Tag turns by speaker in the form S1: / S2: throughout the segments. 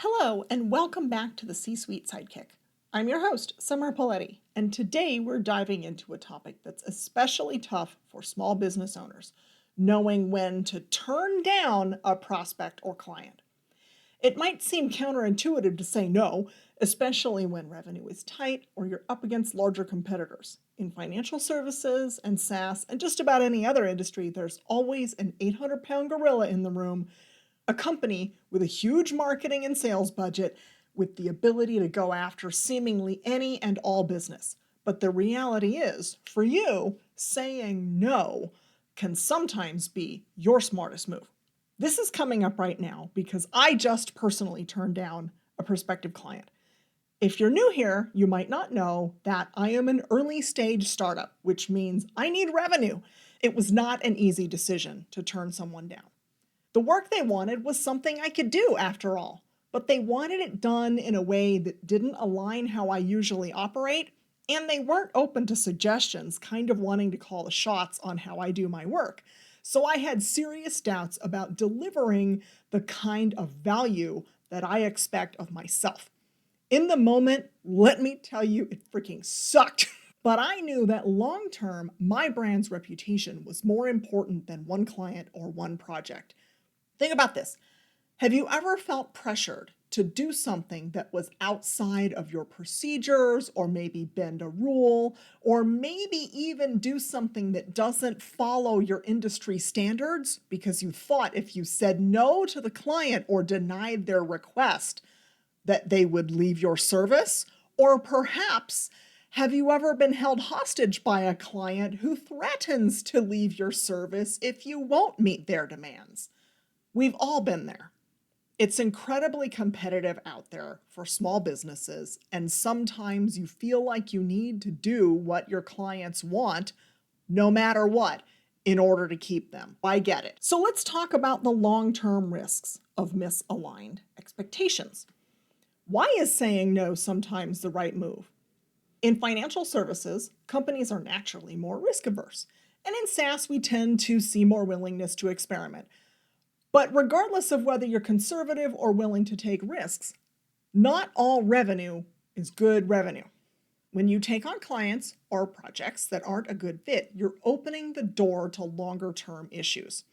S1: Hello, and welcome back to the C-Suite Sidekick. I'm your host, Summer Poletti, and today we're diving into a topic that's especially tough for small business owners, knowing when to turn down a prospect or client. It might seem counterintuitive to say no, especially when revenue is tight or you're up against larger competitors. In financial services and SaaS and just about any other industry, there's always an 800-pound gorilla in the room, a company with a huge marketing and sales budget with the ability to go after seemingly any and all business. But the reality is, for you, saying no can sometimes be your smartest move. This is coming up right now because I just personally turned down a prospective client. If you're new here, you might not know that I am an early stage startup, which means I need revenue. It was not an easy decision to turn someone down. The work they wanted was something I could do, after all, but they wanted it done in a way that didn't align how I usually operate, and they weren't open to suggestions, kind of wanting to call the shots on how I do my work. So I had serious doubts about delivering the kind of value that I expect of myself. In the moment, let me tell you, it freaking sucked. But I knew that long term, my brand's reputation was more important than one client or one project. Think about this. Have you ever felt pressured to do something that was outside of your procedures, or maybe bend a rule, or maybe even do something that doesn't follow your industry standards because you thought if you said no to the client or denied their request that they would leave your service? Or perhaps, have you ever been held hostage by a client who threatens to leave your service if you won't meet their demands? We've all been there. It's incredibly competitive out there for small businesses, and sometimes you feel like you need to do what your clients want, no matter what, in order to keep them. I get it. So let's talk about the long-term risks of misaligned expectations. Why is saying no sometimes the right move? In financial services, companies are naturally more risk-averse, and in SaaS, we tend to see more willingness to experiment. But regardless of whether you're conservative or willing to take risks, not all revenue is good revenue. When you take on clients or projects that aren't a good fit, you're opening the door to longer-term issues.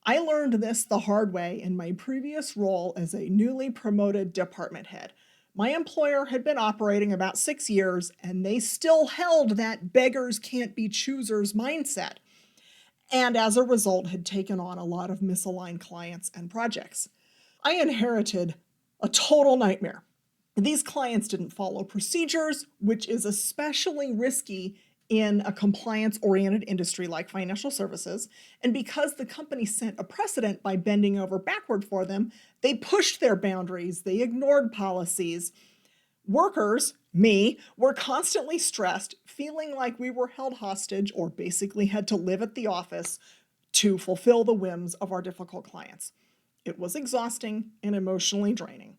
S1: I learned this the hard way in my previous role as a newly promoted department head. My employer had been operating about 6 years, and they still held that beggars can't be choosers mindset, and as a result had taken on a lot of misaligned clients and projects. I inherited a total nightmare. These clients didn't follow procedures, which is especially risky in a compliance-oriented industry like financial services, and because the company set a precedent by bending over backward for them, they pushed their boundaries, they ignored policies. Workers, me, were constantly stressed, feeling like we were held hostage or basically had to live at the office to fulfill the whims of our difficult clients. It was exhausting and emotionally draining.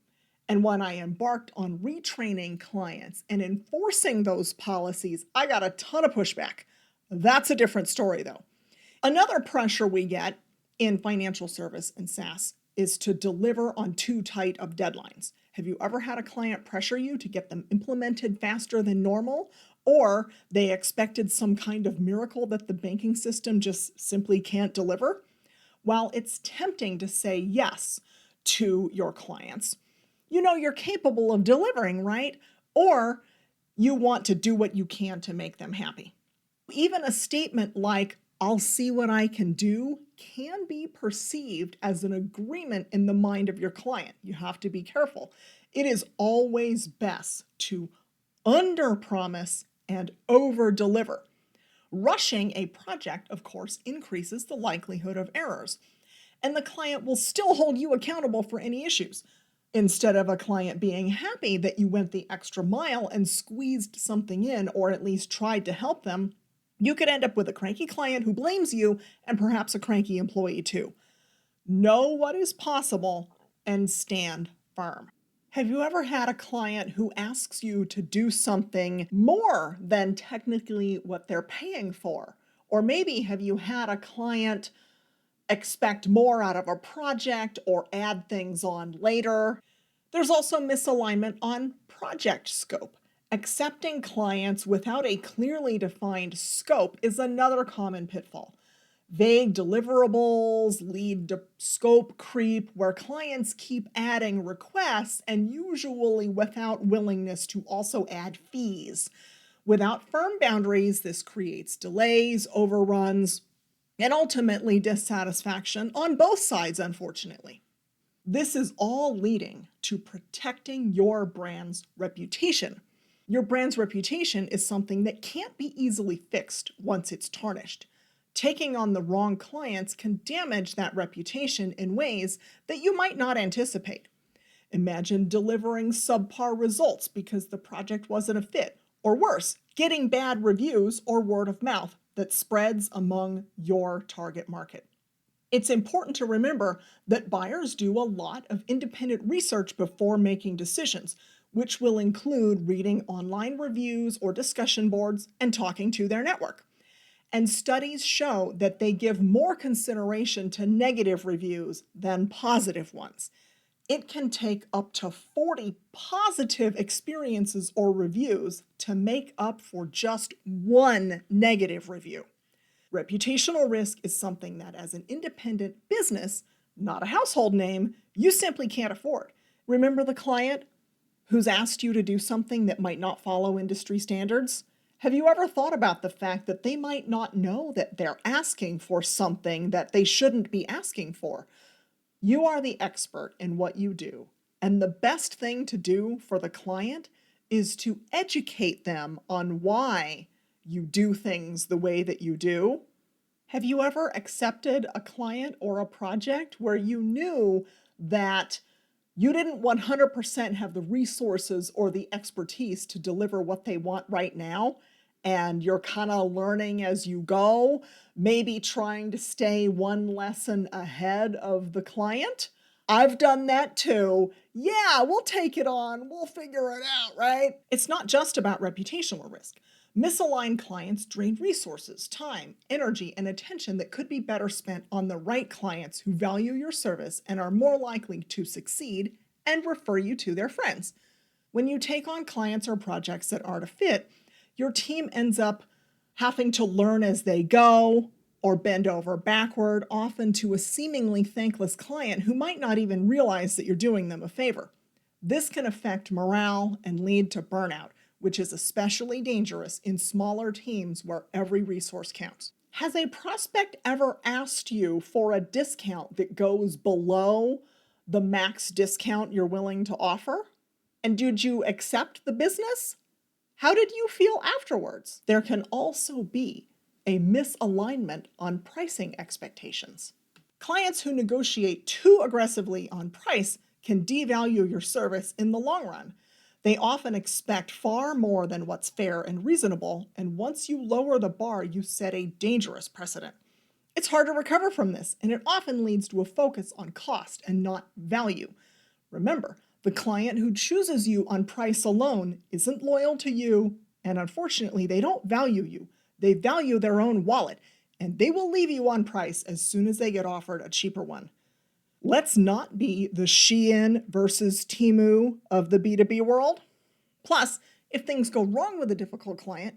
S1: And when I embarked on retraining clients and enforcing those policies, I got a ton of pushback. That's a different story, though. Another pressure we get in financial service and SaaS is to deliver on too tight of deadlines. Have you ever had a client pressure you to get them implemented faster than normal? Or they expected some kind of miracle that the banking system just simply can't deliver? While it's tempting to say yes to your clients, you know you're capable of delivering, right? Or you want to do what you can to make them happy. Even a statement like, "I'll see what I can do," can be perceived as an agreement in the mind of your client. You have to be careful. It is always best to under-promise and over-deliver. Rushing a project, of course, increases the likelihood of errors, and the client will still hold you accountable for any issues. Instead of a client being happy that you went the extra mile and squeezed something in, or at least tried to help them, you could end up with a cranky client who blames you and perhaps a cranky employee too. Know what is possible and stand firm. Have you ever had a client who asks you to do something more than technically what they're paying for? Or maybe have you had a client expect more out of a project or add things on later? There's also misalignment on project scope. Accepting clients without a clearly defined scope is another common pitfall. Vague deliverables lead to scope creep, where clients keep adding requests and usually without willingness to also add fees. Without firm boundaries, this creates delays, overruns, and ultimately dissatisfaction on both sides, unfortunately. This is all leading to protecting your brand's reputation. Your brand's reputation is something that can't be easily fixed once it's tarnished. Taking on the wrong clients can damage that reputation in ways that you might not anticipate. Imagine delivering subpar results because the project wasn't a fit, or worse, getting bad reviews or word of mouth that spreads among your target market. It's important to remember that buyers do a lot of independent research before making decisions, which will include reading online reviews or discussion boards and talking to their network. And studies show that they give more consideration to negative reviews than positive ones. It can take up to 40 positive experiences or reviews to make up for just one negative review. Reputational risk is something that, as an independent business, not a household name, you simply can't afford. Remember the client who's asked you to do something that might not follow industry standards? Have you ever thought about the fact that they might not know that they're asking for something that they shouldn't be asking for? You are the expert in what you do, and the best thing to do for the client is to educate them on why you do things the way that you do. Have you ever accepted a client or a project where you knew that you didn't 100% have the resources or the expertise to deliver what they want right now, and you're kind of learning as you go, maybe trying to stay one lesson ahead of the client? I've done that too. Yeah, we'll take it on. We'll figure it out, right? It's not just about reputational risk. Misaligned clients drain resources, time, energy, and attention that could be better spent on the right clients who value your service and are more likely to succeed and refer you to their friends. When you take on clients or projects that aren't a fit, your team ends up having to learn as they go or bend over backward, often to a seemingly thankless client who might not even realize that you're doing them a favor. This can affect morale and lead to burnout, which is especially dangerous in smaller teams where every resource counts. Has a prospect ever asked you for a discount that goes below the max discount you're willing to offer? And did you accept the business? How did you feel afterwards? There can also be a misalignment on pricing expectations. Clients who negotiate too aggressively on price can devalue your service in the long run. They often expect far more than what's fair and reasonable, and once you lower the bar, you set a dangerous precedent. It's hard to recover from this, and it often leads to a focus on cost and not value. Remember, the client who chooses you on price alone isn't loyal to you, and unfortunately, they don't value you. They value their own wallet, and they will leave you on price as soon as they get offered a cheaper one. Let's not be the Shein versus Temu of the B2B world. Plus, if things go wrong with a difficult client,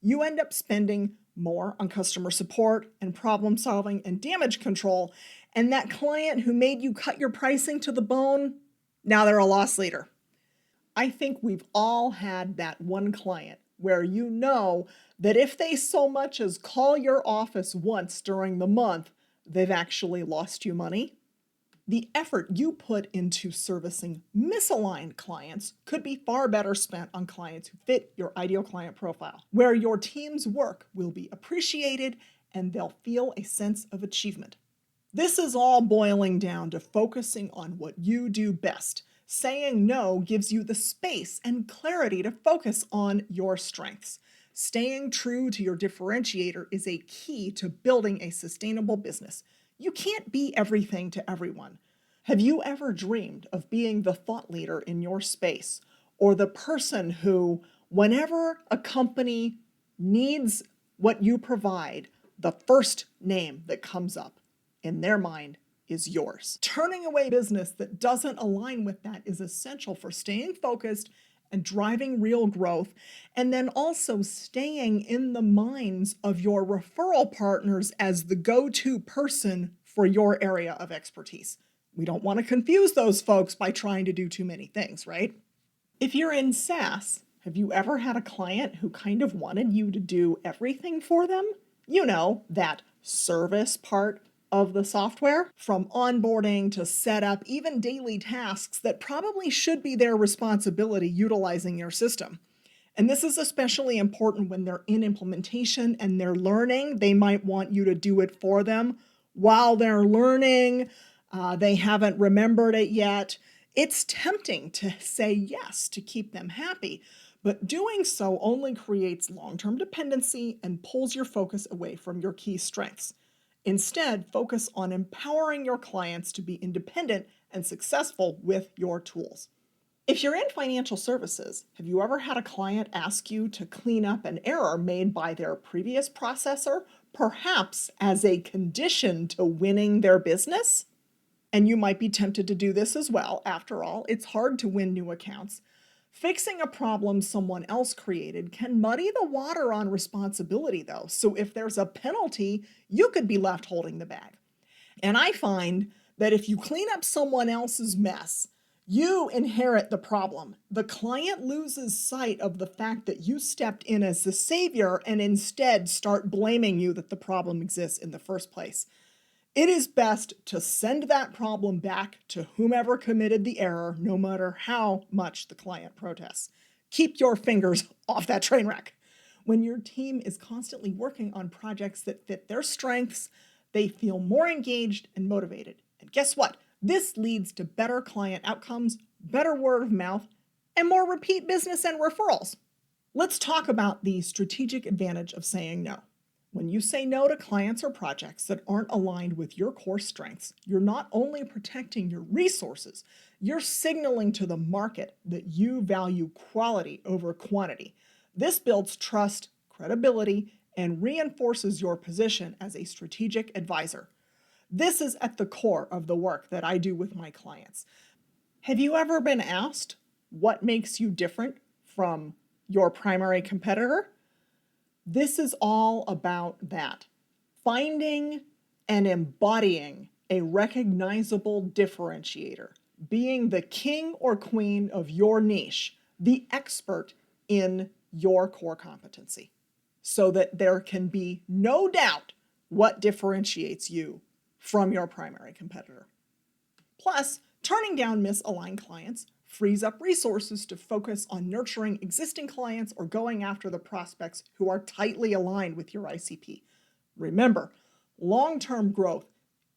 S1: you end up spending more on customer support and problem solving and damage control, and that client who made you cut your pricing to the bone, now they're a loss leader. I think we've all had that one client where you know that if they so much as call your office once during the month, they've actually lost you money. The effort you put into servicing misaligned clients could be far better spent on clients who fit your ideal client profile, where your team's work will be appreciated and they'll feel a sense of achievement. This is all boiling down to focusing on what you do best. Saying no gives you the space and clarity to focus on your strengths. Staying true to your differentiator is a key to building a sustainable business. You can't be everything to everyone. Have you ever dreamed of being the thought leader in your space, or the person who, whenever a company needs what you provide, the first name that comes up in their mind is yours. Turning away business that doesn't align with that is essential for staying focused and driving real growth, and then also staying in the minds of your referral partners as the go-to person for your area of expertise. We don't want to confuse those folks by trying to do too many things, right? If you're in SaaS, have you ever had a client who kind of wanted you to do everything for them? You know, that service part of the software, from onboarding to setup, even daily tasks that probably should be their responsibility utilizing your system. And this is especially important when they're in implementation and they're learning. They might want you to do it for them while they're learning. They haven't remembered it yet. It's tempting to say yes to keep them happy, but doing so only creates long-term dependency and pulls your focus away from your key strengths. Instead, focus on empowering your clients to be independent and successful with your tools. If you're in financial services, have you ever had a client ask you to clean up an error made by their previous processor, perhaps as a condition to winning their business? And you might be tempted to do this as well. After all, it's hard to win new accounts. Fixing a problem someone else created can muddy the water on responsibility, though. So if there's a penalty, you could be left holding the bag. And I find that if you clean up someone else's mess, you inherit the problem. The client loses sight of the fact that you stepped in as the savior and instead start blaming you that the problem exists in the first place. It is best to send that problem back to whomever committed the error, no matter how much the client protests. Keep your fingers off that train wreck. When your team is constantly working on projects that fit their strengths, they feel more engaged and motivated. And guess what? This leads to better client outcomes, better word of mouth, and more repeat business and referrals. Let's talk about the strategic advantage of saying no. When you say no to clients or projects that aren't aligned with your core strengths, you're not only protecting your resources, you're signaling to the market that you value quality over quantity. This builds trust, credibility, and reinforces your position as a strategic advisor. This is at the core of the work that I do with my clients. Have you ever been asked what makes you different from your primary competitor? This is all about that. Finding and embodying a recognizable differentiator, being the king or queen of your niche, the expert in your core competency, so that there can be no doubt what differentiates you from your primary competitor. Plus, turning down misaligned clients frees up resources to focus on nurturing existing clients or going after the prospects who are tightly aligned with your ICP. Remember, long-term growth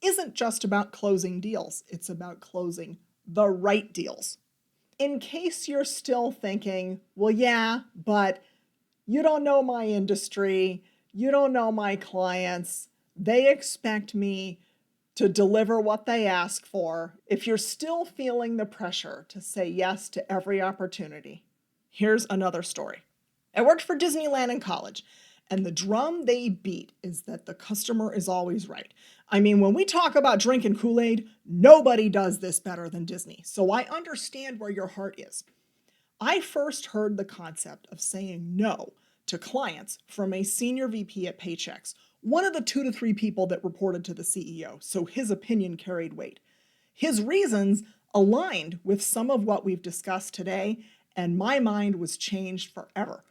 S1: isn't just about closing deals, it's about closing the right deals. In case you're still thinking, well, yeah, but you don't know my industry, you don't know my clients, they expect me to deliver what they ask for. If you're still feeling the pressure to say yes to every opportunity, here's another story. I worked for Disneyland in college, and the drum they beat is that the customer is always right. I mean, when we talk about drinking Kool-Aid, nobody does this better than Disney. So I understand where your heart is. I first heard the concept of saying no to clients from a senior VP at Paychex, one of the 2 to 3 people that reported to the CEO, so his opinion carried weight. His reasons aligned with some of what we've discussed today, and my mind was changed forever.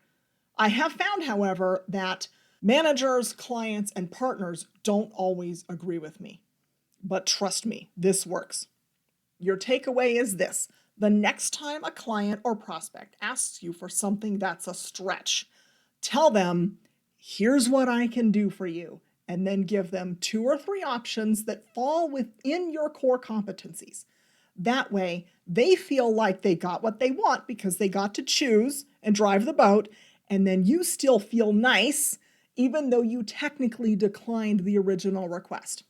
S1: I have found, however, that managers, clients, and partners don't always agree with me. But trust me, this works. Your takeaway is this: the next time a client or prospect asks you for something that's a stretch, tell them, here's what I can do for you, and then give them 2 or 3 options that fall within your core competencies. That way, they feel like they got what they want because they got to choose and drive the boat, and then you still feel nice, even though you technically declined the original request.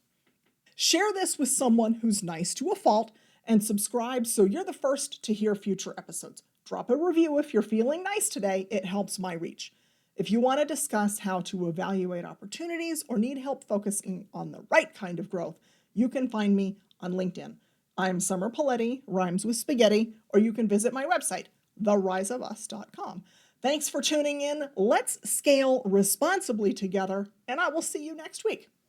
S1: Share this with someone who's nice to a fault, and subscribe so you're the first to hear future episodes. Drop a review if you're feeling nice today, it helps my reach. If you want to discuss how to evaluate opportunities or need help focusing on the right kind of growth, you can find me on LinkedIn. I'm Summer Poletti, rhymes with spaghetti, or you can visit my website, theriseofus.com. Thanks for tuning in. Let's scale responsibly together, and I will see you next week.